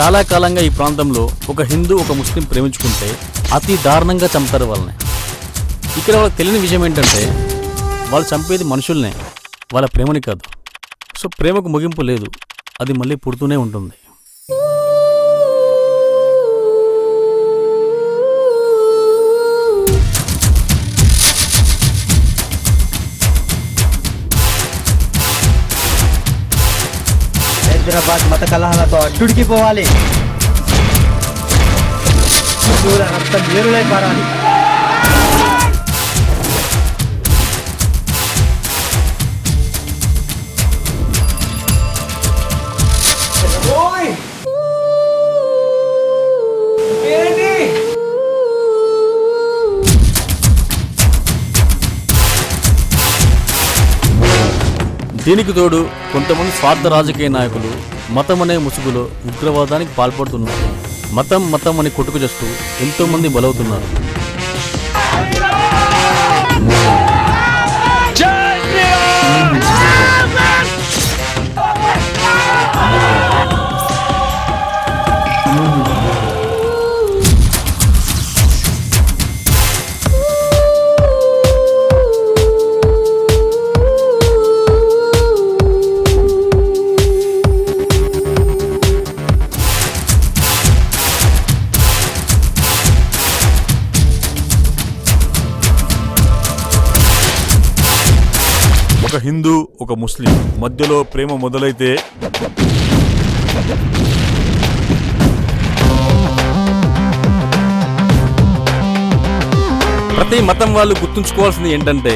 చాలా కాలంగా ఈ ప్రాంతంలో ఒక హిందూ ఒక ముస్లిం ప్రేమించుకుంటే అతి దారుణంగా చంపుతారు వాళ్ళని. ఇక్కడ వాళ్ళకి తెలియని విషయం ఏంటంటే వాళ్ళు చంపేది మనుషుల్నే, వాళ్ళ ప్రేమని కాదు. సో ప్రేమకు ముగింపు లేదు, అది మళ్ళీ పుడుతూనే ఉంటుంది. హైదరాబాద్ మత కలహాలతో అడ్డుడికిపోవాలి. హిందువుల రక్తం ఏరులై పారాలి. దీనికి తోడు కొంతమంది స్వార్థ రాజకీయ నాయకులు మతం అనే ముసుగులో ఉగ్రవాదానికి పాల్పడుతున్నారు. మతం మతం అని కొట్టుకు చేస్తూ ఎంతో మంది బలవుతున్నారు. ఒక హిందూ ఒక ముస్లిం మధ్యలో ప్రేమ మొదలైతే ప్రతి మతం వాళ్ళు గుర్తుంచుకోవాల్సింది ఏంటంటే